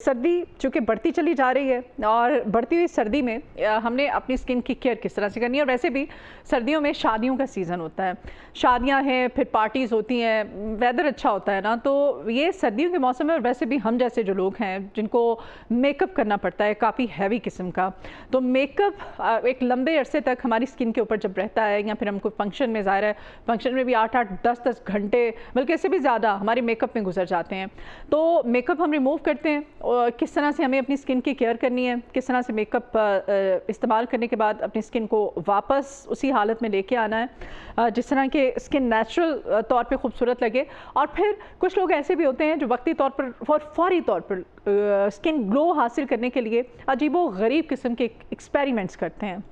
सर्दी चूँकि बढ़ती चली जा रही है और बढ़ती हुई सर्दी में हमने अपनी स्किन की केयर किस तरह से करनी है। और वैसे भी सर्दियों में शादियों का सीज़न होता है, शादियां हैं, फिर पार्टीज़ होती हैं, वेदर अच्छा होता है ना, तो ये सर्दियों के मौसम में और वैसे भी हम जैसे जो लोग हैं जिनको मेकअप करना पड़ता है काफ़ी हैवी किस्म का, तो मेकअप एक लंबे अरसे तक हमारी स्किन के ऊपर जब रहता है या फिर हम कोई फंक्शन में, ज़ाहिर है फंक्शन में भी 8-8 10-10 घंटे बल्कि इससे भी ज़्यादा हमारे मेकअप में गुजर जाते हैं। तो मेकअप हम रिमूव करते हैं और किस तरह से हमें अपनी स्किन की केयर करनी है, किस तरह से मेकअप इस्तेमाल करने के बाद अपनी स्किन को वापस उसी हालत में लेके आना है जिस तरह के स्किन नेचुरल तौर पे खूबसूरत लगे। और फिर कुछ लोग ऐसे भी होते हैं जो वक्ती तौर पर फौरी तौर पर स्किन ग्लो हासिल करने के लिए अजीबो गरीब किस्म के एक्सपेरिमेंट्स करते हैं,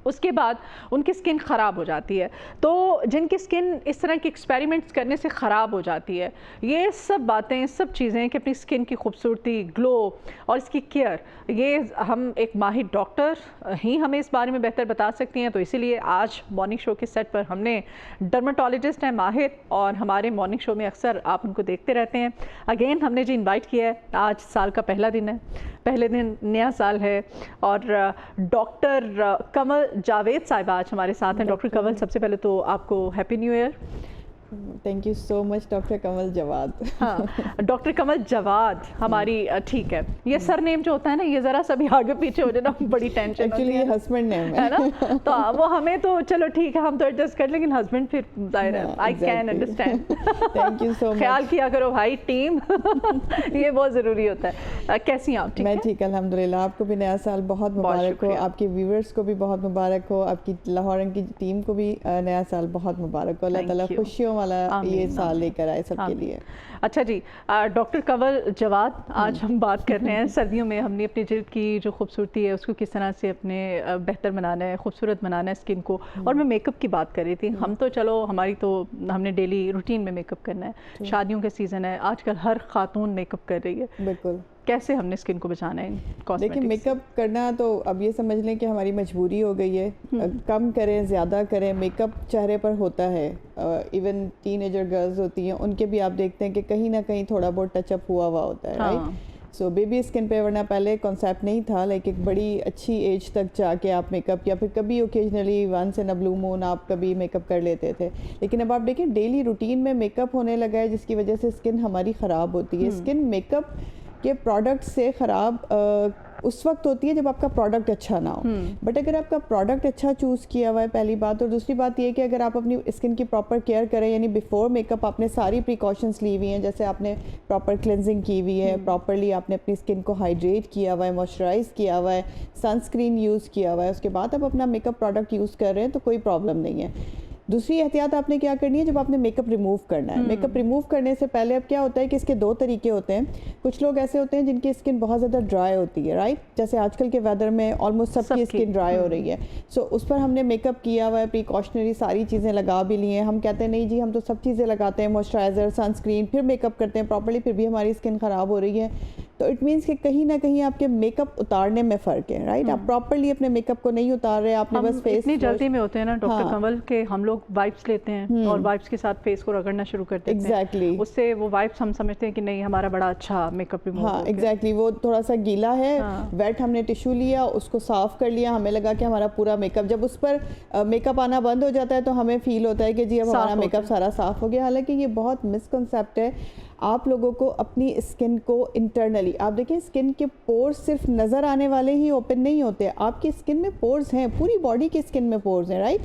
उसके बाद उनकी स्किन ख़राब हो जाती है। तो जिनकी स्किन इस तरह के एक्सपेरिमेंट्स करने से ख़राब हो जाती है, ये सब बातें, सब चीज़ें कि अपनी स्किन की खूबसूरती, ग्लो और इसकी केयर, ये हम एक माहिर डॉक्टर ही हमें इस बारे में बेहतर बता सकती हैं। तो इसीलिए आज मॉर्निंग शो के सेट पर हमने डर्माटोलॉजिस्ट हैं माहिर, और हमारे मॉर्निंग शो में अक्सर आप उनको देखते रहते हैं। अगेन हमने जी इन्वाइट किया है, आज साल का पहला दिन है, पहले दिन नया साल है, और डॉक्टर कमल जावेद साहिबा आज हमारे साथ हैं। डॉक्टर कमल, सबसे पहले तो आपको happy new year. Thank you so much doctor Kamal Jawad. हाँ, डॉक्टर कमल जवाद हमारी ठीक है, ये सर नेम जो होता है ना, ये ज़रा सा भी आगे पीछे हो जाए ना बड़ी टेंशन एक्चुअली ये हस्बैंड नेम है ना, तो वो हमें तो चलो ठीक है हम तो एडजस्ट कर, लेकिन हस्बैंड फिर जाहिर है I can understand. Thank you so much. ख्याल किया करो भाई टीम ये बहुत ज़रूरी होता है। कैसी हैं आप? मैं ठीक अल्हम्दुलिल्लाह। आपको भी नया साल बहुत मुबारक हो, आपके व्यूवर्स को भी बहुत मुबारक हो, आपकी लाहौर की टीम को भी नया साल बहुत मुबारक हो। अल्लाह ताला खुशियों वाला ये साल लेकर आए सबके लिए। अच्छा जी, डॉक्टर कमल जवाद, आज हम बात कर रहे हैं सर्दियों में हमने अपनी जिल्द की जो खूबसूरती है उसको किस तरह से अपने बेहतर बनाना है, खूबसूरत बनाना है स्किन को। और मैं मेकअप की बात कर रही थी, हम तो चलो हमारी तो हमने डेली रूटीन में मेकअप करना है, शादियों का सीज़न है, आजकल हर खातून मेकअप कर रही है। बिल्कुल, कैसे हमने स्किन को बचाना है? देखिए मेकअप करना तो अब ये समझ लें कि हमारी मजबूरी हो गई है। कम करें ज़्यादा करें, मेकअप चेहरे पर होता है। इवन टीनेजर गर्ल्स होती हैं, उनके भी आप देखते हैं कि कहीं ना कहीं थोड़ा बहुत टचअप हुआ होता है, राइट। सो बेबी स्किन पे, वरना पहले कॉन्सेप्ट नहीं था, लाइक एक बड़ी अच्छी एज तक जाके आप मेकअप, या फिर कभी occasionally once in a blue moon आप कभी मेकअप कर लेते थे। लेकिन अब आप देखें डेली रूटीन में मेकअप होने लगा है, जिसकी वजह से स्किन हमारी ख़राब होती है। स्किन मेकअप के प्रोडक्ट से ख़राब उस वक्त होती है जब आपका प्रोडक्ट अच्छा ना हो। बट अगर आपका प्रोडक्ट अच्छा चूज़ किया हुआ है, पहली बात। और दूसरी बात ये कि अगर आप अपनी स्किन की प्रॉपर केयर करें, यानी बिफोर मेकअप आपने सारी प्रिकॉशंस ली हुई हैं, जैसे आपने प्रॉपर क्लेंजिंग की हुई है, प्रॉपरली आपने अपनी स्किन को हाइड्रेट किया हुआ है, मॉइस्चराइज किया हुआ है, सनस्क्रीन यूज़ किया हुआ है, उसके बाद आप अपना मेकअप प्रोडक्ट यूज़ कर रहे हैं तो कोई प्रॉब्लम नहीं है। दूसरी एहतियात आपने क्या करनी है, जब आपने मेकअप रिमूव करना है, मेकअप रिमूव करने से पहले अब क्या होता है कि इसके दो तरीके होते हैं। कुछ लोग ऐसे होते हैं जिनकी स्किन बहुत ज़्यादा ड्राई होती है, राइट, जैसे आजकल के वेदर में ऑलमोस्ट सबकी स्किन ड्राई हो रही है। सो उस पर हमने मेकअप किया हुआ है, प्रिकॉशनरी सारी चीज़ें लगा भी ली हैं, हम कहते हैं नहीं जी हम तो सब चीज़ें लगाते हैं, मॉइस्चराइज़र, सनस्क्रीन, फिर मेकअप करते हैं प्रॉपरली, फिर भी हमारी स्किन ख़राब हो रही है, तो इट मीन्स कि कहीं ना कहीं आपके मेकअप उतारने में फ़र्क है, राइट। आप प्रॉपरली अपने मेकअप को नहीं उतार रहे, आपने बस फेस इतनी जल्दी में होते हैं ना डॉक्टर कमल के, हम लोग वाइप्स लेते हैं और वाइप्स के साथ फेस को रगड़ना शुरू कर देते हैं। एग्जैक्टली, उससे वो वाइप्स हम समझते हैं कि नहीं हमारा बड़ा अच्छा मेकअप रिमूव हो गया। एग्जैक्टली, वो थोड़ा सा गीला है, वेट, हमने टिश्यू लिया, उसको साफ कर लिया, हमें लगा कि हमारा पूरा मेकअप, जब उस पर मेकअप आना बंद हो जाता है तो हमें फील होता है कि जी अब हमारा मेकअप सारा साफ हो गया। हालांकि ये बहुत मिसकंसेप्ट है। आप लोगों को अपनी स्किन को इंटरनली, आप देखिए स्किन के पोर्स सिर्फ नज़र आने वाले ही ओपन नहीं होते, आपकी स्किन में पोर्स हैं, पूरी बॉडी की स्किन में पोर्स हैं, राइट।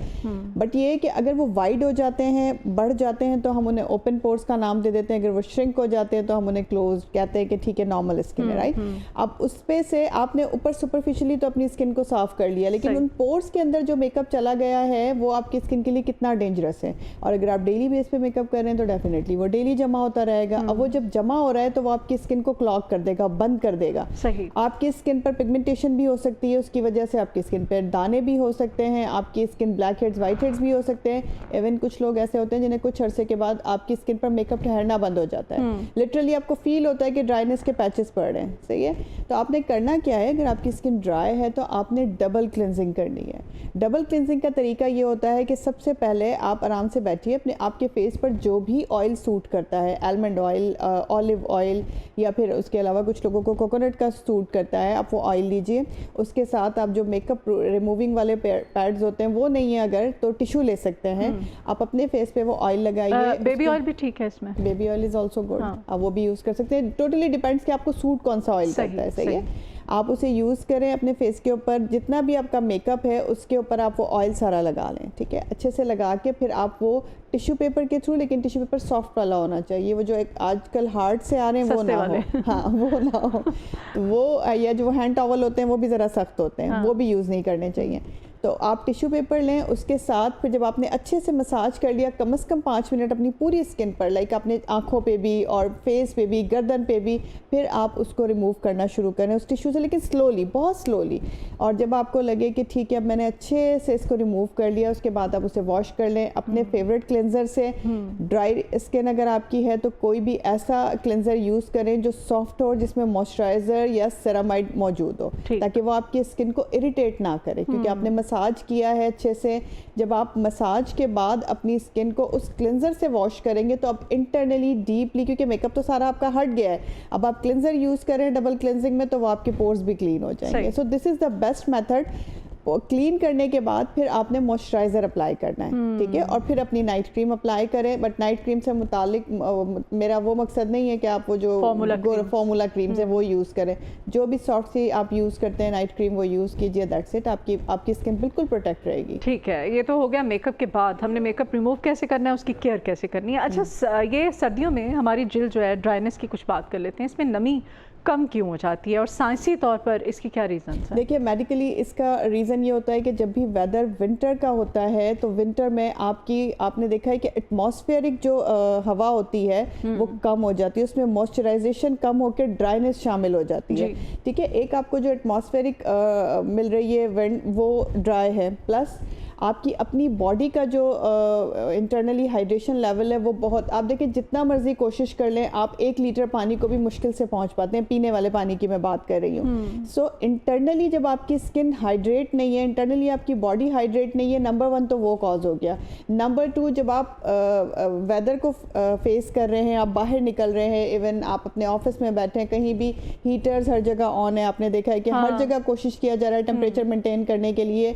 बट ये है कि अगर वो वाइड हो जाते हैं, बढ़ जाते हैं, तो हम उन्हें ओपन पोर्स का नाम दे देते हैं। अगर वो श्रिंक हो जाते हैं तो हम उन्हें क्लोज कहते हैं कि ठीक है नॉर्मल स्किन है, राइट। अब उस पे से आपने ऊपर सुपरफिशियली तो अपनी स्किन को साफ कर लिया, लेकिन उन पोर्स के अंदर जो मेकअप चला गया है वो आपकी स्किन के लिए कितना डेंजरस है। और अगर आप डेली बेस पे मेकअप कर रहे हैं तो डेफिनेटली वो डेली जमा होता रहेगा। अब वो जब जमा हो रहा है तो वो आपकी स्किन को क्लॉग कर देगा, बंद कर देगा। सही, आपकी स्किन पर पिगमेंटेशन भी हो सकती है, उसकी वजह से आपकी स्किन पर दाने भी हो सकते हैं, आपकी skin black heads, white heads भी हो सकते हैं। इवन कुछ लोग ऐसे होते हैं जिन्हें कुछ अरसे के बाद आपकी स्किन पर मेकअप ठहरना बंद हो जाता है, लिटरली आपको फील होता है कि ड्राइनेस के पैचेस पड़ रहे हैं। सही है, तो आपने करना क्या है, अगर आपकी स्किन ड्राई है तो आपने डबल क्लिनजिंग करनी है। डबल क्लिनजिंग का तरीका ये होता है कि सबसे पहले आप आराम से बैठिए, अपने आपके फेस पर जो भी ऑयल सूट करता है, आलमंड ऑयल, ऑलिव ऑयल, या फिर उसके अलावा कुछ लोगों को कोकोनट का सूट करता है, आप वो ऑयल लीजिए। उसके साथ आप जो मेकअप रिमूविंग वाले पैड्स होते हैं वो नहीं है अगर, तो टिश्यू ले सकते हैं आप, अपने फेस पे वो ऑयल लगाइए। बेबी ऑयल भी ठीक है इसमें, baby oil is also good, आप वो भी यूज़ कर सकते हैं। टोटली डिपेंड्स कि आपको सूट कौन सा ऑयल करता है। सही है, आप उसे यूज़ करें अपने फेस के ऊपर, जितना भी आपका मेकअप है उसके ऊपर आप वो ऑयल सारा लगा लें, ठीक है। अच्छे से लगा के फिर आप वो टिश्यू पेपर के थ्रू, लेकिन टिश्यू पेपर सॉफ्ट वाला होना चाहिए, वो जो एक आजकल हार्ड से आ रहे हैं वो ना हो। हाँ, वो ना हो वो, या जो हैंड टॉवल होते हैं वो भी ज़रा सख्त होते हैं, हाँ। वो भी यूज़ नहीं करने चाहिए। तो आप टिश्यू पेपर लें, उसके साथ फिर जब आपने अच्छे से मसाज कर लिया कम से कम 5 मिनट अपनी पूरी स्किन पर, लाइक अपने आँखों पे भी और फेस पे भी, गर्दन पे भी, फिर आप उसको रिमूव करना शुरू करें उस टिश्यू से, लेकिन स्लोली, बहुत स्लोली। और जब आपको लगे कि ठीक है अब मैंने अच्छे से इसको रिमूव कर लिया, उसके बाद आप उसे वॉश कर लें अपने फेवरेट क्लेंजर से। ड्राई स्किन अगर आपकी है तो कोई भी ऐसा क्लेंजर यूज़ करें जो सॉफ्ट हो, जिसमें मॉइस्चराइज़र या सेरामाइड मौजूद हो, ताकि वो आपकी स्किन को इरिटेट ना करे, क्योंकि आपने मसाज किया है अच्छे से। जब आप मसाज के बाद अपनी स्किन को उस क्लेंजर से वॉश करेंगे तो आप इंटरनली डीपली, क्योंकि मेकअप तो सारा आपका हट गया है, अब आप क्लेंजर यूज़ करें डबल क्लेंजिंग में, तो वो आपके पोर्स भी क्लीन हो जाएंगे। So this is the best method. Clean करने के बाद फिर आपने मॉइस्चराइज़र अप्लाई करना है, ठीक है, और फिर अपनी नाइट क्रीम अप्लाई करें। बट नाइट क्रीम से मुतालिक मेरा वो मकसद नहीं है कि आप वो जो फॉर्मूला क्रीम से वो यूज़ करें, जो भी सॉफ्ट सी आप यूज़ करते हैं नाइट क्रीम वो यूज़ कीजिए, दैट्स इट, आपकी स्किन बिल्कुल प्रोटेक्ट रहेगी। ठीक है, ये तो हो गया मेकअप के बाद, हमने मेकअप रिमूव कैसे करना है, उसकी केयर कैसे करनी है। अच्छा, ये सर्दियों में हमारी जिल्द जो है ड्राइनेस की कुछ बात कर लेते हैं, इसमें नमी कम क्यों हो जाती है और साइंसी तौर पर इसकी क्या रीज़न है? देखिए, मेडिकली इसका रीज़न ये होता है कि जब भी वेदर विंटर का होता है तो विंटर में आपने देखा है कि एटमॉस्फेरिक जो हवा होती है वो कम हो जाती है, उसमें मॉइस्चराइजेशन कम होकर ड्राइनेस शामिल हो जाती है, ठीक है। एक आपको जो एटमॉस्फेरिक मिल रही है विंड वो ड्राई है, प्लस आपकी अपनी बॉडी का जो इंटरनली हाइड्रेशन लेवल है वो बहुत, आप देखिए जितना मर्जी कोशिश कर लें आप 1 लीटर पानी को भी मुश्किल से पहुंच पाते हैं, पीने वाले पानी की मैं बात कर रही हूँ। सो इंटरनली जब आपकी स्किन हाइड्रेट नहीं है, इंटरनली आपकी बॉडी हाइड्रेट नहीं है, नंबर 1 तो वो कॉज हो गया। नंबर 2, जब आप वेदर को फेस कर रहे हैं, आप बाहर निकल रहे हैं, इवन आप अपने ऑफिस में बैठे हैं, कहीं भी हीटर्स हर जगह ऑन है, आपने देखा है कि हर जगह कोशिश किया जा रहा है टेम्परेचर मेंटेन करने के लिए,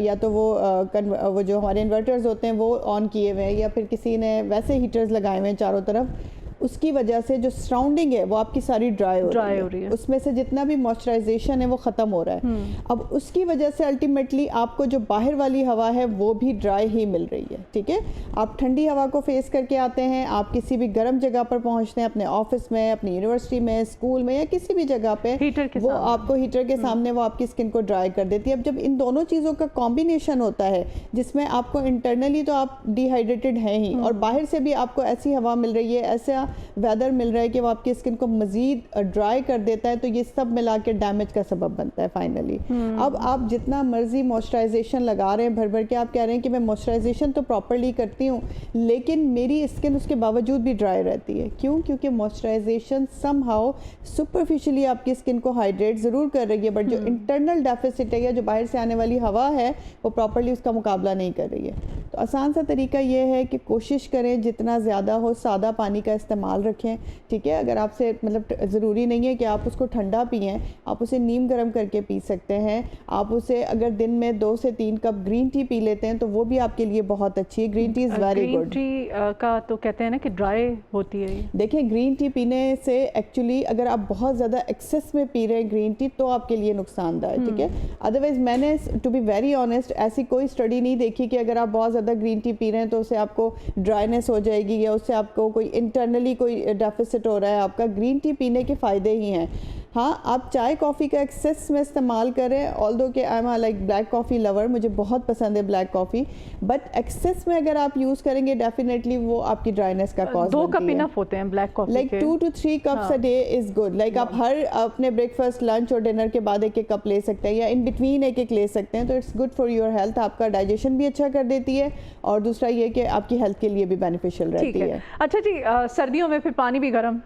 या तो वो जो हमारे इन्वर्टर्स होते हैं वो ऑन किए हुए हैं, या फिर किसी ने वैसे हीटर्स लगाए हुए हैं चारों तरफ, उसकी वजह से जो सराउंडिंग है वो आपकी सारी ड्राई हो रही है, उसमें से जितना भी मॉइस्चराइजेशन है वो ख़त्म हो रहा है। अब उसकी वजह से अल्टीमेटली आपको जो बाहर वाली हवा है वो भी ड्राई ही मिल रही है, ठीक है। आप ठंडी हवा को फेस करके आते हैं, आप किसी भी गर्म जगह पर पहुंचते हैं, अपने ऑफिस में, अपनी यूनिवर्सिटी में, स्कूल में, या किसी भी जगह पे, वो आपको हीटर के सामने वो आपकी स्किन को ड्राई कर देती है। अब जब इन दोनों चीज़ों का कॉम्बिनेशन होता है जिसमें आपको इंटरनली तो आप डिहाइड्रेटेड हैं ही, और बाहर से भी आपको ऐसी हवा मिल रही है, ऐसा वेदर मिल रहा है कि वो आपकी स्किन को मजीद ड्राई कर देता है, तो ये सब मिला के डैमेज का सबब बनता है फाइनली। अब आप जितना मर्जी मॉइस्चराइजेशन लगा रहे हैं भर भर के, आप कह रहे हैं कि मैं मॉइस्चराइजेशन तो प्रॉपरली करती हूँ लेकिन मेरी स्किन उसके बावजूद भी ड्राई रहती है। क्यों? क्योंकि मॉइस्चराइजेशन समहाउ सुपरफिशियली आपकी स्किन को हाइड्रेट ज़रूर कर रही है, बट जो इंटरनल डेफिसिट है या जो बाहर से आने वाली हवा है वो प्रॉपरली उसका मुकाबला नहीं कर रही है। तो आसान सा तरीका ये है कि कोशिश करें जितना ज़्यादा हो सादा पानी का इस्तेमाल रखें, ठीक है। अगर आपसे मतलब ज़रूरी नहीं है कि आप उसको ठंडा पिएं, आप उसे नीम गर्म करके पी सकते हैं। आप उसे अगर दिन में 2 से 3 कप ग्रीन टी पी लेते हैं तो वो भी आपके लिए बहुत अच्छी है। Green tea is very good. Green tea का तो कहते हैं ना कि ड्राई होती है। देखिए, ग्रीन टी पीने से एक्चुअली अगर आप बहुत ज़्यादा एक्सेस में पी रहे हैं ग्रीन टी तो आपके लिए नुकसानदायक है, ठीक है। अदरवाइज़ मैंने टू बी वेरी ऑनेस्ट ऐसी कोई स्टडी नहीं देखी कि अगर आप बहुत ज़्यादा ग्रीन टी पी रहे हैं तो उससे आपको ड्राइनेस हो जाएगी या उससे आपको कोई इंटरनली कोई डेफिसिट हो रहा है। आपका ग्रीन टी पीने के फ़ायदे ही हैं। हाँ, आप चाय कॉफ़ी का एक्सेस में इस्तेमाल करें, ऑल्दो कि I am like black coffee lover, मुझे बहुत पसंद है ब्लैक कॉफ़ी, बट एक्सेस में अगर आप यूज़ करेंगे डेफिनेटली वो आपकी ड्राइनेस का कॉज बनती है। 2 कप इनफ होते हैं ब्लैक कॉफ़ी के। Like 2 to 3 cups a day is good. Like आप हर अपने ब्रेकफास्ट, लंच और डिनर के बाद 1-1 कप ले सकते हैं या इन बिटवीन 1-1 ले सकते हैं, तो it's good for your health. आपका डाइजेशन भी अच्छा कर देती है और दूसरा ये कि आपकी हेल्थ के लिए भी बेनिफिशियल रहती है। अच्छा जी, सर्दियों में फिर पानी भी गर्म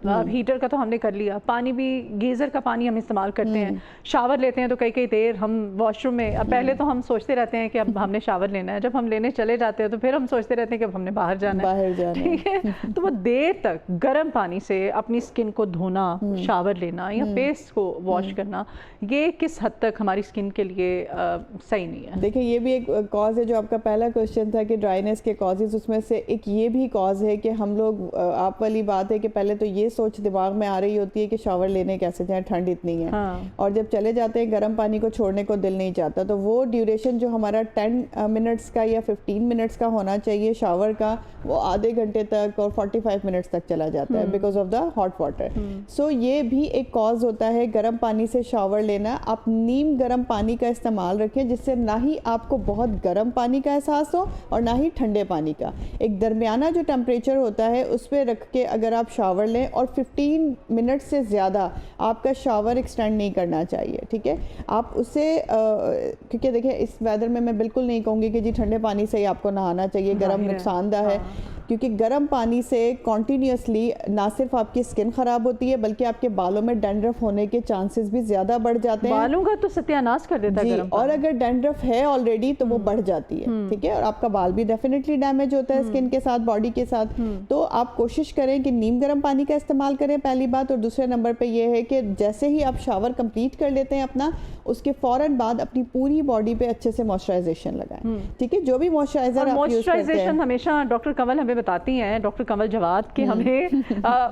अब हीटर का तो हमने कर लिया, पानी भी गीज़र का पानी हम इस्तेमाल करते हैं, शावर लेते हैं तो कई कई देर हम वॉशरूम में, अब पहले तो हम सोचते रहते हैं कि अब हमने शावर लेना है, जब हम लेने चले जाते हैं तो फिर हम सोचते रहते हैं कि अब हमने बाहर जाना है, ठीक है। तो वो देर तक गर्म पानी से अपनी स्किन को धोना, शावर लेना या फेस को वॉश करना, ये किस हद तक हमारी स्किन के लिए सही नहीं है? देखिए ये भी एक कॉज है, जो आपका पहला क्वेश्चन था कि ड्राइनेस के कॉजेज, उसमें से एक ये भी कॉज है कि हम लोग, आप वाली बात है कि पहले तो ये सोच दिमाग में आ रही होती है कि शावर लेने कैसे जाए, ठंड इतनी है, और जब चले जाते हैं गर्म पानी को छोड़ने को दिल नहीं चाहता, तो वो ड्यूरेशन जो हमारा 10 मिनट्स का या 15 मिनट्स का होना चाहिए शावर का, वो आधे घंटे तक और 45 मिनट्स तक चला जाता है because of the hot water. So ये भी एक कॉज होता है गर्म पानी से शावर लेना। आप नीम गर्म पानी का इस्तेमाल रखें, जिससे ना ही आपको बहुत गर्म पानी का एहसास हो और ना ही ठंडे पानी का, एक दरमियाना जो टेम्परेचर होता है उस पर रख के अगर आप शावर लें, और 15 मिनट से ज़्यादा आपका शावर एक्सटेंड नहीं करना चाहिए, ठीक है। आप उसे क्योंकि देखिए इस वेदर में मैं बिल्कुल नहीं कहूँगी कि जी ठंडे पानी से ही आपको नहाना चाहिए, गर्म नुकसानदा है, क्योंकि गर्म पानी से कॉन्टीन्यूसली ना सिर्फ आपकी स्किन ख़राब होती है बल्कि आपके बालों में डैंड्रफ होने के चांसेस भी ज़्यादा बढ़ जाते हैं। बालों का तो सत्यानाश कर देता है गर्म पानी। और अगर डैंड्रफ है ऑलरेडी तो वो बढ़ जाती है, ठीक है, और आपका बाल भी डेफिनेटली डैमेज होता है स्किन के साथ, बॉडी के साथ। तो आप कोशिश करें कि नीम गर्म पानी का इस्तेमाल करें, पहली बात। और दूसरे नंबर पे ये है कि जैसे ही आप शावर कंप्लीट कर लेते हैं अपना, उसके फौरन बाद अपनी पूरी बॉडी पे अच्छे से मॉइस्चराइजेशन लगाएं, ठीक है, जो भी मॉइस्चराइजर आप यूज करते हैं। हमेशा डॉक्टर कंवल हमें बताती हैं, डॉक्टर कंवल जवाद, कि हमें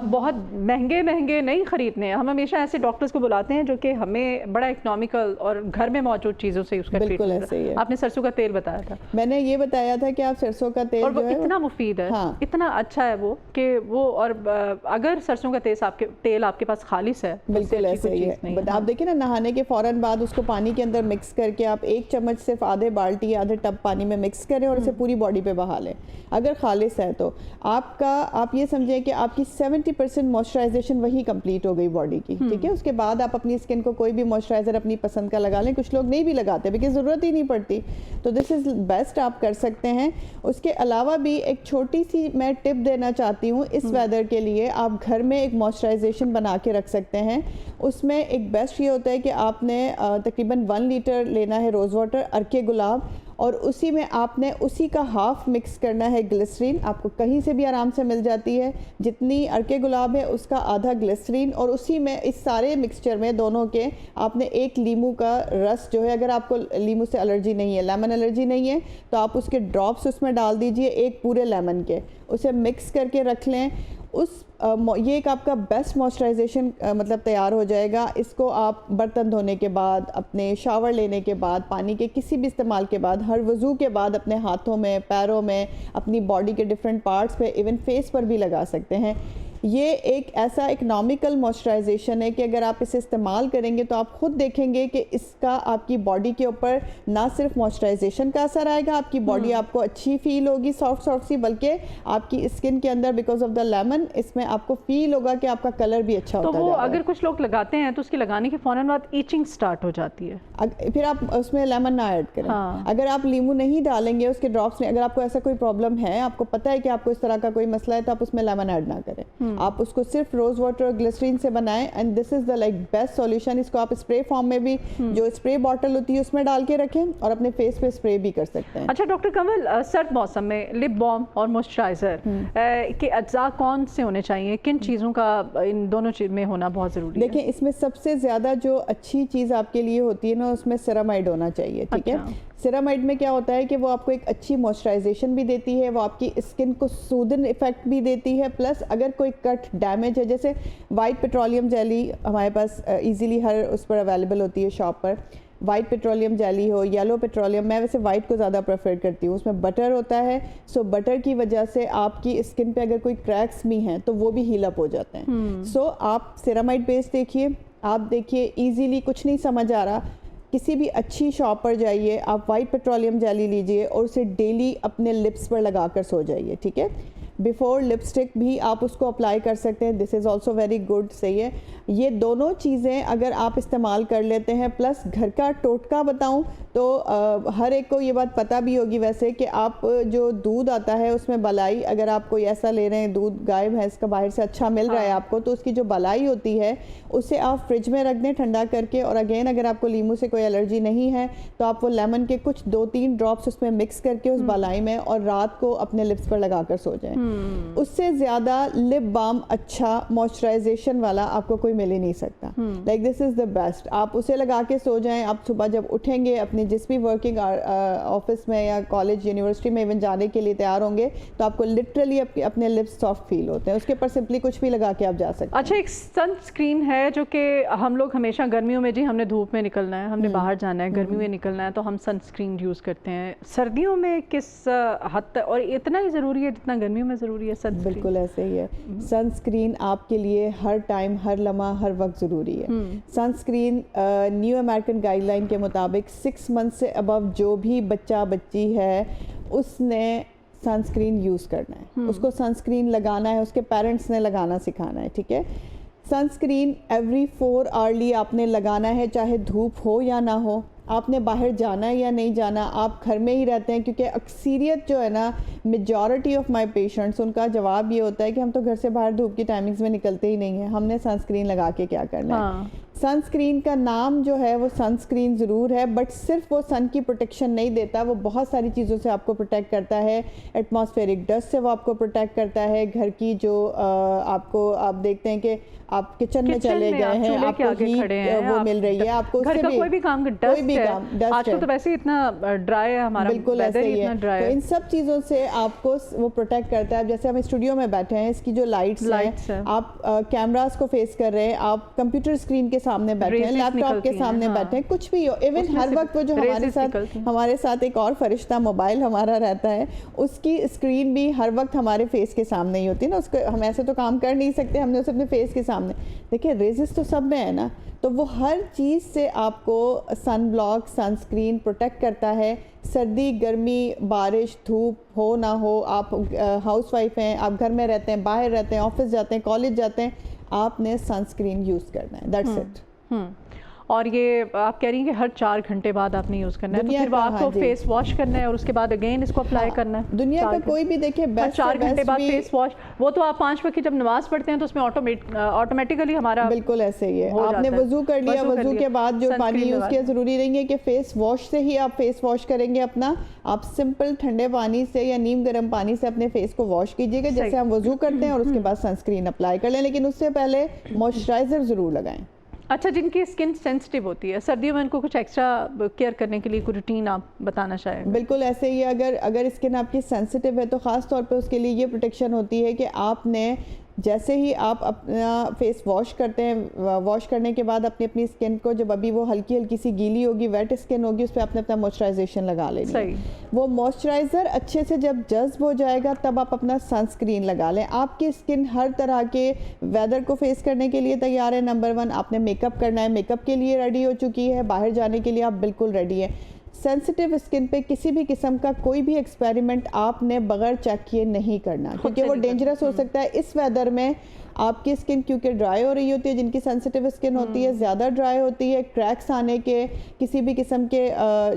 बहुत महंगे महंगे नहीं खरीदने हैं। हम हमेशा ऐसे डॉक्टर्स को बुलाते हैं जो कि हमें बड़ा इकोनॉमिकल और घर में मौजूद चीज़ों से उसका बिल्कुल ऐसे ही है। आपने सरसों का तेल बताया था, मैंने ये बताया था कि आप सरसों का तेल, और वो इतना मुफीद है, इतना अच्छा है वो कि वो, और अगर सरसों का तेल आपके पास खालिस है, बिल्कुल ऐसे ही है। आप देखिए ना, नहाने के फौरन बाद उसको पानी के अंदर मिक्स करके आप 1 चम्मच सिर्फ आधे बाल्टी आधे टब पानी में मिक्स करें और इसे पूरी बॉडी पे बहा लें, अगर खालिस है तो आप ये समझें कि आपकी 70% मॉइस्चराइजेशन वही कंप्लीट हो गई बॉडी की, ठीक है। उसके बाद आप अपनी स्किन को कोई भी मॉइस्चराइजर अपनी पसंद का लगा लें, कुछ लोग नहीं भी लगाते बिकॉज ज़रूरत ही नहीं पड़ती, तो दिस इज़ बेस्ट, आप कर सकते हैं। उसके अलावा भी एक छोटी सी मैं टिप देना चाहती हूँ इस वेदर के लिए, आप घर में एक मॉइस्चराइजेशन बना के रख सकते हैं। उसमें एक बेस्ट ये होता है कि आपने तकरीबन 1 लीटर लेना है रोज़ वाटर, अर्के गुलाब, और उसी में आपने उसी का हाफ मिक्स करना है ग्लिसरीन, आपको कहीं से भी आराम से मिल जाती है, जितनी अर्के गुलाब है उसका आधा ग्लिसरीन, और उसी में इस सारे मिक्सचर में दोनों के आपने 1 लीमू का रस जो है, अगर आपको लीमू से एलर्जी नहीं है, लेमन एलर्जी नहीं है, तो आप उसके ड्रॉप्स उसमें डाल दीजिए, 1 पूरे लेमन के, उसे मिक्स करके रख लें। ये एक आपका बेस्ट मॉइस्चराइजेशन मतलब तैयार हो जाएगा। इसको आप बर्तन धोने के बाद, अपने शावर लेने के बाद, पानी के किसी भी इस्तेमाल के बाद, हर वज़ू के बाद अपने हाथों में, पैरों में, अपनी बॉडी के डिफरेंट पार्ट्स पे, इवन फेस पर भी लगा सकते हैं। ये एक ऐसा इकोनॉमिकल मॉइस्चराइजेशन है कि अगर आप इसे इस्तेमाल करेंगे तो आप खुद देखेंगे कि इसका आपकी बॉडी के ऊपर ना सिर्फ मॉइस्चराइजेशन का असर आएगा, आपकी बॉडी आपको अच्छी फील होगी, सॉफ्ट सॉफ्ट सी, बल्कि आपकी स्किन के अंदर बिकॉज ऑफ द लेमन इसमें आपको फील होगा कि आपका कलर भी अच्छा होता है। तो वो अगर कुछ लोग लगाते हैं तो उसके लगाने के फौरन बाद ईचिंग स्टार्ट हो जाती है, फिर आप उसमें लेमन ना ऐड करें। अगर आप नींबू नहीं डालेंगे उसके ड्रॉप्स में, अगर आपको ऐसा कोई प्रॉब्लम है, आपको पता है कि आपको इस तरह का कोई मसला है, तो आप उसमें लेमन ऐड ना करें, आप उसको सिर्फ रोज वाटर और ग्लिसरीन से बनाएं, and this is the like best solution. इसको आप स्प्रे फॉर्म में भी, जो स्प्रे बॉटल होती है उसमें डाल के रखें, और अपने फेस पे स्प्रे भी कर सकते हैं। अच्छा डॉक्टर कंवल, सर्द मौसम में लिप बाम और मॉइस्चराइजर के अज्जा कौन से होने चाहिए, किन चीज़ों का इन दोनों चीज में होना बहुत ज़रूरी है? देखिए इसमें सबसे ज़्यादा जो अच्छी चीज़ आपके लिए होती है ना, उसमें सेरामाइड होना चाहिए, ठीक है। सेरामाइड में क्या होता है कि वो आपको एक अच्छी मॉइस्चराइजेशन भी देती है, वो आपकी स्किन को सूदन इफेक्ट भी देती है, प्लस अगर कोई कट डैमेज है, जैसे वाइट पेट्रोलियम जेली हमारे पास इजीली हर उस पर अवेलेबल होती है शॉप पर, वाइट पेट्रोलियम जेली हो, येलो पेट्रोलियम, मैं वैसे वाइट को ज़्यादा प्रेफर करती हूँ, उसमें बटर होता है, सो बटर की वजह से आपकी स्किन पे अगर कोई क्रैक्स भी हैं तो वो भी हील अप हो जाते हैं। सो आप सेरामाइड पेस्ट देखिए, आप देखिए ईजीली कुछ नहीं समझ आ रहा, किसी भी अच्छी शॉप पर जाइए, आप वाइट पेट्रोलियम जेली लीजिए और उसे डेली अपने लिप्स पर लगा कर सो जाइए, ठीक है। बिफोर लिपस्टिक भी आप उसको अप्लाई कर सकते हैं, this is also very good, सही है। ये दोनों चीज़ें अगर आप इस्तेमाल कर लेते हैं, प्लस घर का टोटका बताऊं तो हर एक को ये बात पता भी होगी वैसे कि आप जो दूध आता है उसमें बलाई, अगर आप कोई ऐसा ले रहे हैं दूध गाय भैंस का बाहर से अच्छा मिल रहा है आपको, तो उसकी जो बलाई होती है उसे आप फ्रिज में रख दें ठंडा करके, और अगेन अगर आपको लीमू से कोई एलर्जी नहीं है तो आप वो लेमन के कुछ 2-3 ड्रॉप्स उसमें मिक्स करके उस बलाई में और रात को अपने लिप्स पर लगा कर सो जाएं। उससे ज़्यादा लिप बाम अच्छा मॉइस्चराइजेशन वाला आपको कोई मिल ही नहीं सकता। Like this is the best. आप उसे लगा के सो जाएं, आप सुबह जब उठेंगे अपने जिस भी वर्किंग ऑफिस में या कॉलेज यूनिवर्सिटी में इवन जाने के लिए तैयार होंगे तो आपको लिटरली अपने लिप्स सॉफ्ट फील होते हैं। उसके ऊपर सिंपली कुछ भी लगा के आप जा सकते हैं। अच्छा, एक सनस्क्रीन है जो कि हम लोग हमेशा गर्मियों में, जी हमने धूप में निकलना है, हमने बाहर जाना है, गर्मियों में निकलना है तो हम सनस्क्रीन यूज़ करते हैं। सर्दियों में किस हद तक, और इतना ही ज़रूरी है जितना गर्मियों में ज़रूरी है सनस्क्रीन? बिल्कुल ऐसे ही है। सनस्क्रीन आपके लिए हर टाइम, हर लम्हा, हर वक्त ज़रूरी है। सनस्क्रीन न्यू अमेरिकन गाइडलाइन के मुताबिक 6 मंथ से अबव जो भी बच्चा बच्ची है उसने सनस्क्रीन यूज़ करना है, उसको सनस्क्रीन लगाना है, उसके पेरेंट्स ने लगाना सिखाना है, ठीक है। सनस्क्रीन एवरी 4 आवरली आपने लगाना है, चाहे धूप हो या ना हो। आपने बाहर जाना है या नहीं जाना, आप घर में ही रहते हैं, क्योंकि अक्सरियत जो है ना, मेजॉरिटी ऑफ माय पेशेंट्स, उनका जवाब ये होता है कि हम तो घर से बाहर धूप की टाइमिंग्स में निकलते ही नहीं हैं, हमने सनस्क्रीन लगा के क्या करना है। सनस्क्रीन का नाम जो है वो सनस्क्रीन ज़रूर है, बट सिर्फ वो सन की प्रोटेक्शन नहीं देता, वो बहुत सारी चीज़ों से आपको प्रोटेक्ट करता है। एटमॉस्फेरिक डस्ट से वो आपको प्रोटेक्ट करता है। घर की जो आपको, आप देखते हैं कि आप किचन में चले गए हैं, आपको हीट वो मिल रही है, आपको घर का कोई भी काम, कोई भी काम, आजकल तो वैसे इतना ड्राई है हमारा, बिल्कुल ऐसे ही है। तो इन सब चीज़ों से आपको वो प्रोटेक्ट करता है। जैसे हम स्टूडियो में बैठे हैं, इसकी जो लाइट्स हैं, आप कैमरास को फेस कर रहे हैं, आप कंप्यूटर स्क्रीन के सामने बैठे हैं, लैपटॉप के सामने बैठे हैं, कुछ भी हो, इवन हर वक्त वो जो हमारे साथ एक और फरिश्ता मोबाइल हमारा रहता है, उसकी स्क्रीन भी हर वक्त हमारे फेस के सामने ही होती है ना। उसको हम ऐसे तो काम कर नहीं सकते, हमने उसे अपने फेस के सामने, देखिए रेजिस तो सब में है ना, तो वो हर चीज़ से आपको सन ब्लॉक, सनस्क्रीन प्रोटेक्ट करता है। सर्दी, गर्मी, बारिश, धूप हो ना हो, आप हाउस वाइफ हैं, आप घर में रहते हैं, बाहर रहते हैं, ऑफिस जाते हैं, कॉलेज जाते हैं, आपने सनस्क्रीन यूज़ करना है, दैट्स इट। और ये आप कह रही हैं कि हर 4 घंटे बाद आपने यूज़ करना है, तो फिर आपको फेस वॉश करना है और उसके बाद अगेन इसको अप्लाई करना है। दुनिया का कोई भी देखिए बेस्ट 4 घंटे बाद फेस वॉश, वो तो आप 5 वक्त की जब नमाज पढ़ते हैं तो उसमें ऑटोमेटिकली हमारा बिल्कुल ऐसे ही है। आपने वजू कर लिया, वजू के बाद जो पानी यूज़ किया, ज़रूरी नहीं है कि फेस वॉश से ही आप फेस वॉश करेंगे अपना। आप सिंपल ठंडे पानी से या नीम गर्म पानी से अपने फेस को वॉश कीजिएगा, जैसे हम वजू करते हैं, और उसके बाद सनस्क्रीन अप्लाई कर लें, लेकिन उससे पहले मॉइस्चराइज़र ज़रूर लगाएं। अच्छा, जिनकी स्किन सेंसिटिव होती है, सर्दियों में उनको कुछ एक्स्ट्रा केयर करने के लिए कोई रूटीन आप बताना चाहेंगे? बिल्कुल ऐसे ही, अगर स्किन आपकी सेंसिटिव है तो ख़ास तौर पे उसके लिए ये प्रोटेक्शन होती है कि आपने जैसे ही आप अपना फेस वॉश करते हैं, वॉश करने के बाद अपनी स्किन को, जब अभी वो हल्की हल्की सी गीली होगी, वेट स्किन होगी, उस पर आपने अपना मॉइस्चराइजेशन लगा लेनी है। वो मॉइस्चराइज़र अच्छे से जब जज्ब हो जाएगा तब आप अपना सनस्क्रीन लगा लें। आपकी स्किन हर तरह के वेदर को फेस करने के लिए तैयार है। नंबर 1, आपने मेकअप करना है, मेकअप के लिए रेडी हो चुकी है, बाहर जाने के लिए आप बिल्कुल रेडी है। सेंसिटिव स्किन पे किसी भी किस्म का कोई भी एक्सपेरिमेंट आपने बगैर चेक किए नहीं करना, क्योंकि वो डेंजरस हो सकता है। इस वेदर में आपकी स्किन क्योंकि ड्राई हो रही होती है, जिनकी सेंसिटिव स्किन होती है ज़्यादा ड्राई होती है, क्रैक्स आने के, किसी भी किस्म के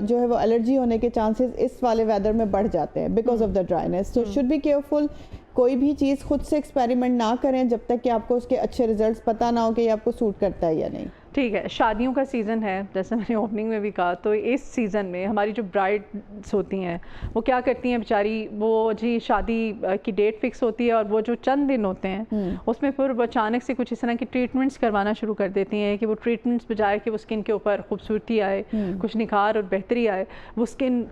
जो है वो एलर्जी होने के चांसेस इस वाले वेदर में बढ़ जाते हैं because of the dryness. So should be careful. कोई भी चीज़ खुद से एक्सपेरिमेंट ना करें जब तक कि आपको उसके अच्छे रिजल्ट्स पता ना हो कि ये आपको सूट करता है या नहीं। ठीक है, शादियों का सीज़न है, जैसे मैंने ओपनिंग में भी कहा, तो इस सीज़न में हमारी जो ब्राइड्स होती हैं वो क्या करती हैं बेचारी, वो जी शादी की डेट फिक्स होती है और वो जो चंद दिन होते हैं उसमें फिर वो अचानक से कुछ इस तरह की ट्रीटमेंट्स करवाना शुरू कर देती हैं कि वो ट्रीटमेंट्स बजाय कि वो स्किन के ऊपर खूबसूरती आए, कुछ निखार और बेहतरी आए, वो स्किन,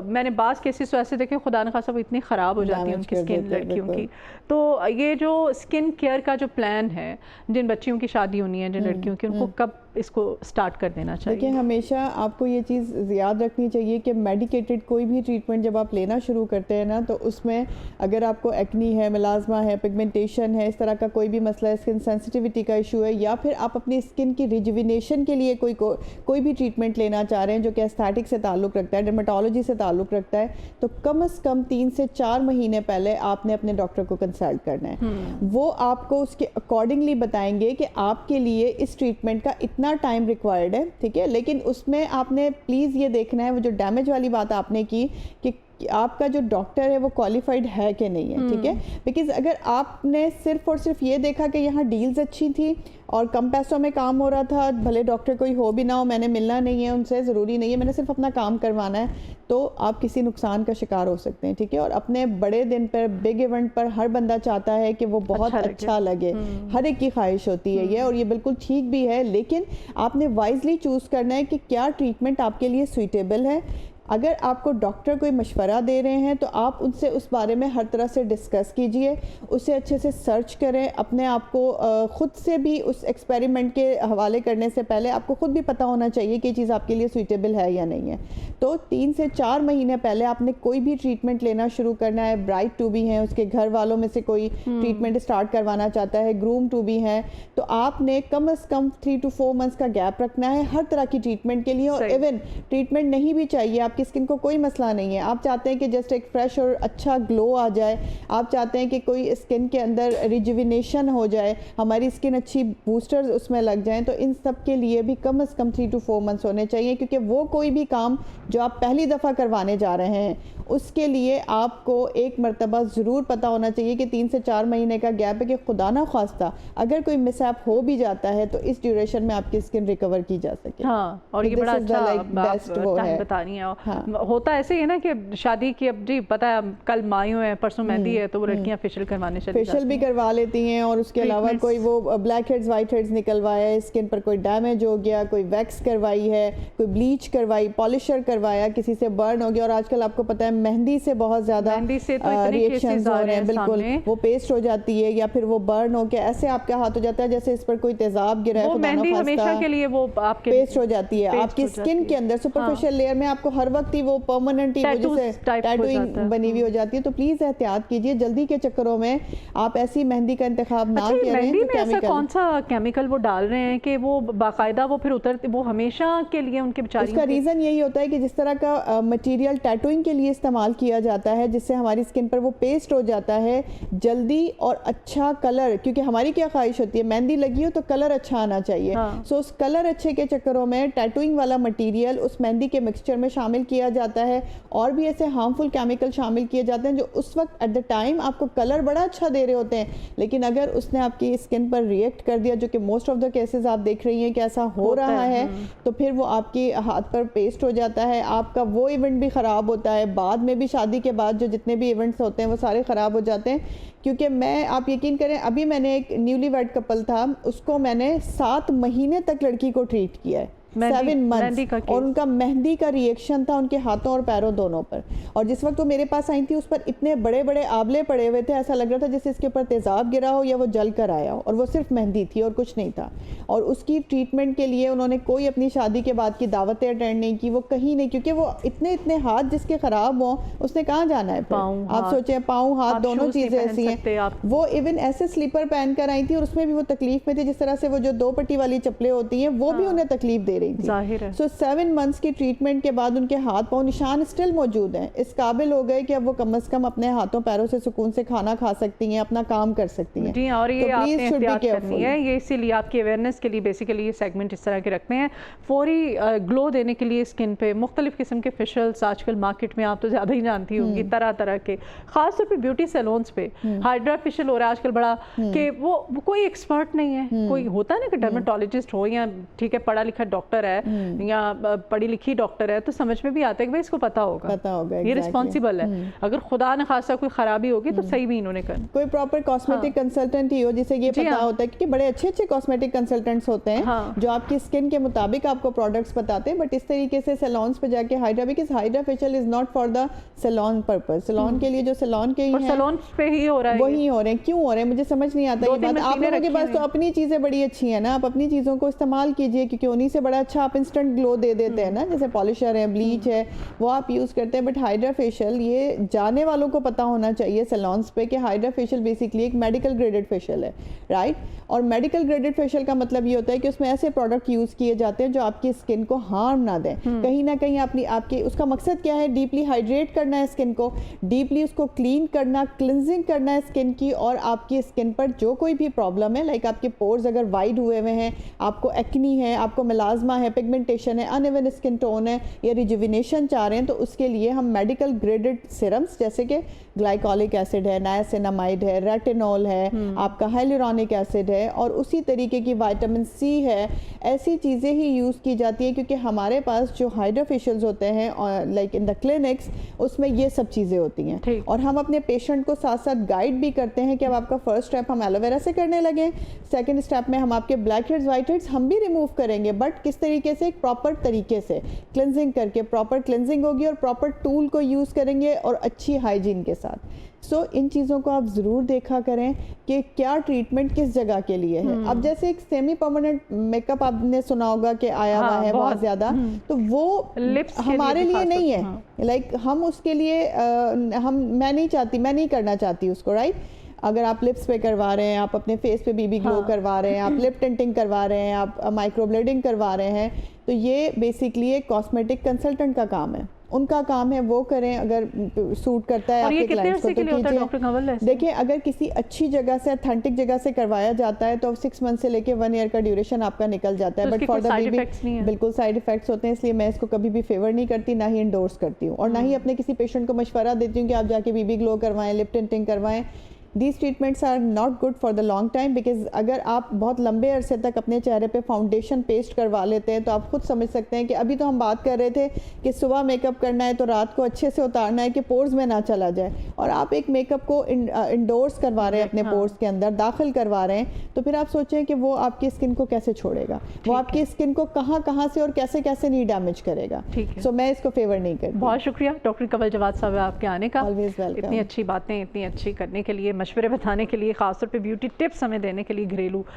मैंने बाज़ केसेस तो ऐसे देखे खुदा न खासा वो इतनी ख़राब हो जाती है उनकी स्किन लड़कियों की। तो ये जो स्किन केयर का जो प्लान है, जिन बच्चियों की शादी होनी है, जिन लड़कियों की, उनको कब इसको स्टार्ट कर देना चाहिए? देखिए, हमेशा आपको ये चीज़ याद रखनी चाहिए कि मेडिकेटेड कोई भी ट्रीटमेंट जब आप लेना शुरू करते हैं ना, तो उसमें अगर आपको एक्नी है, मेलाज़मा है, पिगमेंटेशन है, इस तरह का कोई भी मसला है, स्किन सेंसिटिविटी का इशू है, या फिर आप अपनी स्किन की रिजुविनेशन के लिए कोई भी ट्रीटमेंट लेना चाह रहे हैं जो कि एस्थेटिक से ताल्लुक़ रखता है, डर्मेटोलॉजी से ताल्लुक़ रखता है, तो कम से कम 3 से 4 महीने पहले आपने अपने डॉक्टर को कंसल्ट करना है। वो आपको उसके अकॉर्डिंगली बताएंगे कि आपके लिए इस ट्रीटमेंट का इतना टाइम रिक्वायर्ड है, ठीक है। लेकिन उसमें आपने प्लीज़ ये देखना है, वो जो डैमेज वाली बात आपने की कि आपका जो डॉक्टर है वो क्वालिफाइड है कि नहीं है, ठीक है। बिकॉज अगर आपने सिर्फ और सिर्फ ये देखा कि यहाँ डील्स अच्छी थी और कम पैसों में काम हो रहा था, भले डॉक्टर कोई हो भी ना हो, मैंने मिलना नहीं है उनसे, ज़रूरी नहीं है, मैंने सिर्फ अपना काम करवाना है, तो आप किसी नुकसान का शिकार हो सकते हैं, ठीक है। और अपने बड़े दिन पर, बिग इवेंट पर हर बंदा चाहता है कि वो बहुत अच्छा लगे, हर एक की ख्वाहिश होती है ये, और ये बिल्कुल ठीक भी है। लेकिन आपने वाइजली चूज़ करना है कि क्या ट्रीटमेंट आपके लिए सूटेबल है। अगर आपको डॉक्टर कोई मशवरा दे रहे हैं तो आप उनसे उस बारे में हर तरह से डिस्कस कीजिए, उसे अच्छे से सर्च करें, अपने आप को ख़ुद से भी उस एक्सपेरिमेंट के हवाले करने से पहले आपको ख़ुद भी पता होना चाहिए कि ये चीज़ आपके लिए सूटेबल है या नहीं है। तो 3 से 4 महीने पहले आपने कोई भी ट्रीटमेंट लेना शुरू करना है। ब्राइड टू बी हैं, उसके घर वालों में से कोई ट्रीटमेंट स्टार्ट करवाना चाहता है, ग्रूम टू बी हैं, तो आपने कम से कम 3 to 4 मंथ्स का गैप रखना है हर तरह की ट्रीटमेंट के लिए। और इवन ट्रीटमेंट नहीं भी चाहिए, आपकी स्किन को कोई मसला नहीं है, आप चाहते हैं कि जस्ट एक फ्रेश और अच्छा ग्लो आ जाए, आप चाहते हैं कि कोई स्किन के अंदर रिजुविनेशन हो जाए, हमारी स्किन अच्छी बूस्टर्स उसमें लग जाएं, तो इन सब के लिए भी कम से कम 3 to 4 मंथ्स होने चाहिए। क्योंकि वो कोई भी काम जो आप पहली दफ़ा करवाने जा रहे हैं उसके लिए आपको एक मरतबा ज़रूर पता होना चाहिए कि 3 से 4 महीने का गैप है, कि खुदा ना ख्वास्ता अगर कोई मिसहैप हो भी जाता है तो इस ड्यूरेशन में आपकी स्किन रिकवर की जा सके। हाँ, और तो ये बड़ा अच्छा बेस्ट वो है, बता रही हैं। हाँ। होता ऐसे ही है ना कि शादी की, अब जी पता है कल मायूं है, परसों मेहंदी है, तो वो लड़कियां फेशियल करवाने चली फेशियल भी करवा लेती हैं, और उसके अलावा कोई वो ब्लैक हेड्स वाइट हेड्स निकलवाया, स्किन पर कोई डैमेज हो गया, कोई वैक्स करवाई है, कोई ब्लीच करवाई, पॉलिशर करवाया, किसी से बर्न हो गया, और आजकल आपको पता है मेहंदी से बहुत ज़्यादा रिएक्शंस हो रहे हैं, बिल्कुल वो पेस्ट हो जाती है या फिर वो बर्न हो के ऐसे आपका हाथ हो जाता है जैसे इस पर कोई तेजाब गिरा है, मेहंदी हमेशा के लिए वो आपके पेस्ट हो जाती है आपकी स्किन के अंदर, सुपरफिशियल लेयर में आपको हर वक्त ही वो परमानेंट टैटूइंग बनी हुई हो जाती है। तो प्लीज एहतियात कीजिए, जल्दी के चक्करों में आप ऐसी मेहंदी का इंतखाब ना करें। मेहंदी में ऐसा कौन सा केमिकल वो डाल रहे हैं कि वो बाकायदा वो फिर उतरती, वो हमेशा के लिए उनके बेचारी? उसका रीज़न यही होता है कि जिस तरह का मटेरियल टैटूइंग के लिए इस्तेमाल किया जाता है, जिससे हमारी स्किन पर वो पेस्ट हो जाता है जल्दी और अच्छा कलर, क्योंकि हमारी क्या ख्वाहिश होती है मेहंदी लगी हो तो कलर अच्छा आना चाहिए। सो उस कलर अच्छे के चक्करों में टैटूइंग वाला मटेरियल उस मेहंदी के मिक्सचर में शामिल किया जाता है, और भी ऐसे हार्मफुल केमिकल शामिल किए जाते हैं जो उस वक्त एट द टाइम आपको कलर बड़ा अच्छा दे रहे होते हैं, लेकिन अगर उसने आपकी स्किन पर रिएक्ट कर दिया, जो कि मोस्ट ऑफ द केसेस आप देख रही हैं कि ऐसा हो रहा है, तो फिर वो आपकी हाथ पर पेस्ट हो जाता है, आपका वो इवेंट भी ख़राब होता है, बाद में भी शादी के बाद जो जितने भी इवेंट्स होते हैं वो सारे ख़राब हो जाते हैं। क्योंकि मैं, आप यकीन करें, अभी मैंने एक न्यूली वेड कपल था, उसको मैंने 7 महीने तक लड़की को ट्रीट किया है, 7 मंथ्स, और उनका मेहंदी का रिएक्शन था उनके हाथों और पैरों दोनों पर, और जिस वक्त वो मेरे पास आई थी उस पर इतने बड़े बड़े आंवले पड़े हुए थे, ऐसा लग रहा था जैसे इसके ऊपर तेजाब गिरा हो या वो जल कर आया हो, और वो सिर्फ मेहंदी थी और कुछ नहीं था। और उसकी ट्रीटमेंट के लिए उन्होंने कोई अपनी शादी के बाद की दावतें अटेंड नहीं की, वो कहीं नहीं, क्योंकि वो इतने हाथ जिसके ख़राब हों उसने कहाँ जाना है। आप सोचें, पाँव हाथ दोनों चीज़ें ऐसी हैं। वो इवन ऐसे स्लीपर पहन कर आई थी और उसमें भी वो तकलीफ में थी, जिस तरह से वो जो 2 पट्टी वाली चप्पलें होती हैं वो भी उन्हें तकलीफ दे रही थी। सो 7 मंथ्स की ट्रीटमेंट के बाद उनके हाथ पाँव निशान स्टिल मौजूद हैं, इस काबिल हो गए कि अब वो कम से कम अपने हाथों पैरों से सुकून से खाना खा सकती हैं, अपना काम कर सकती हैं। जी, और ये आपने एहतियात करनी है, ये इसीलिए आपकी अवेयरनेस के लिए बेसिकली ये सेगमेंट इस तरह के रखते हैं। फौरी ग्लो देने के लिए स्किन पे मुख्तलिफ किस्म के फेशियल्स आजकल मार्केट में आप तो ज़्यादा ही जानती होंगी, तरह तरह के, खासतौर पर ब्यूटी सैलून्स पे हाइड्रा फेशियल हो रहा है आजकल बड़ा, कि वो कोई एक्सपर्ट नहीं है, कोई होता है ना कि डर्मेटोलॉजिस्ट हो या ठीक है पढ़ा लिखा डॉक्टर डॉक्टर है या पढ़ी लिखी डॉक्टर है तो समझ में भी आता है कि भाई इसको पता होगा ये रिस्पॉन्सिबल है। अगर खुदा न खासा कोई खराबी होगी तो सही भी इन्होंने कर कोई प्रॉपर कॉस्मेटिक कंसल्टेंट ही हो जिसे ये पता होता है, क्योंकि बड़े अच्छे कॉस्मेटिक कंसल्टेंट्स होते हैं जो आपकी स्किन के मुताबिक आपको प्रोडक्ट्स बताते हैं। बट इस तरीके से सैलून्स पे जाके hydra, because hydra facial is not for the salon purpose, salon के लिए जो सैलून के ही सैलून पे ही हो रहा है, वही हो रहे हैं। क्यों हो रहे हैं मुझे समझ नहीं आता ये बात। आप लोगों के पास तो अपनी चीजें बड़ी अच्छी है ना, आप अपनी चीजों को इस्तेमाल कीजिए, क्योंकि उन्हीं से बड़ा अच्छा आप इंस्टेंट ग्लो दे देते हैं ना, जैसे पॉलिशर है, ब्लीच है, वो आप यूज करते हैं। बट हाइड्रा फेशियल ये जाने वालों को पता होना चाहिए सैलून्स पे कि हाइड्रा फेशियल बेसिकली एक मेडिकल ग्रेडेड फेशियल है, राइट। और मेडिकल ग्रेडेड फेशियल का मतलब ये होता है कि उसमें ऐसे प्रोडक्ट यूज किए जाते हैं जो आपकी स्किन को हार्म ना दें। कहीं ना कहीं आपकी उसका मकसद क्या है, डीपली हाइड्रेट करना है स्किन को, डीपली उसको क्लीन करना, क्लिनजिंग करना है स्किन की। और आपकी स्किन पर जो कोई भी प्रॉब्लम है, लाइक आपके पोर्स अगर वाइड हुए हुए हैं, आपको एक्नी है, आपको मेलाज्मा है, पिगमेंटेशन है, अनइवन स्किन टोन है या रिजुविनेशन चाह रहे हैं, तो उसके लिए हम मेडिकल ग्रेडेड सिरम्स जैसे कि ग्लाइकोलिक एसिड है, नायासिनामाइड है, रेटिनॉल है, आपका हाइलुरोनिक एसिड है और उसी तरीके की विटामिन सी है, ऐसी चीज़ें ही यूज़ की जाती है। क्योंकि हमारे पास जो हाइड्रा फेशियल्स होते हैं लाइक इन द क्लिनिक्स, उसमें ये सब चीज़ें होती हैं। और हम अपने पेशेंट को साथ साथ गाइड भी करते हैं कि अब आपका फर्स्ट स्टेप हम एलोवेरा से करने लगे, सेकंड स्टेप में हम आपके ब्लैक हेड्स, वाइट हेड्स हम भी रिमूव करेंगे, बट किस तरीके से, एक प्रॉपर तरीके से क्लिनजिंग करके, प्रॉपर क्लिनजिंग होगी और प्रॉपर टूल को यूज़ करेंगे और अच्छी हाइजीन के साथ। सो इन चीज़ों को आप ज़रूर देखा करें कि क्या ट्रीटमेंट किस जगह के लिए है। अब जैसे एक सेमी परमानेंट मेकअप आपने सुना होगा कि आया हुआ है बहुत ज़्यादा, तो वो हमारे लिए नहीं है। लाइक हम उसके लिए मैं नहीं करना चाहती उसको, राइट। अगर आप लिप्स पे करवा रहे हैं, आप अपने फेस पे बीबी ग्लो करवा रहे हैं, आप लिप टिंटिंग करवा रहे हैं, आप माइक्रोब्लेडिंग करवा रहे हैं, तो ये बेसिकली एक कॉस्मेटिक कंसल्टेंट का काम है, उनका काम है, वो करें। अगर सूट करता है आपके क्लाइंट्स को तो कीजिए। देखिए, अगर किसी अच्छी जगह से, अथेंटिक जगह से करवाया जाता है तो 6 मंथ से लेके 1 ईयर का ड्यूरेशन आपका निकल जाता है। बट फॉर द बेबी बिल्कुल साइड इफेक्ट्स होते हैं, इसलिए मैं इसको कभी भी फेवर नहीं करती, ना ही इंडोर्स करती हूँ और ना ही अपने किसी पेशेंट को मशवरा देती हूँ कि आप जाके बीबी ग्लो करवाएं, लिप टिंटिंग करवाएं। These treatments are not good for the long time because अगर आप बहुत लंबे अरसे तक अपने चेहरे पे फाउंडेशन पेस्ट करवा लेते हैं तो आप खुद समझ सकते हैं कि अभी तो हम बात कर रहे थे कि सुबह मेकअप करना है तो रात को अच्छे से उतारना है कि पोर्स में ना चला जाए, और आप एक मेकअप को इंडोर्स करवा रहे हैं, अपने पोर्स के अंदर दाखिल करवा रहे हैं, तो फिर आप सोचें कि वो आपकी स्किन को कैसे छोड़ेगा, वो आपकी स्किन को कहाँ से और कैसे नहीं डैमेज करेगा। सो मैं इसको फेवर नहीं करती। बहुत शुक्रिया डॉक्टर कवल जवाद साहब आपके आने का, ऑलवेज वेलकम। इतनी अच्छी बातें इतनी अच्छी करने के लिए, मशवरे बताने के लिए, खासतौर पे ब्यूटी टिप्स हमें देने के लिए, घरेलू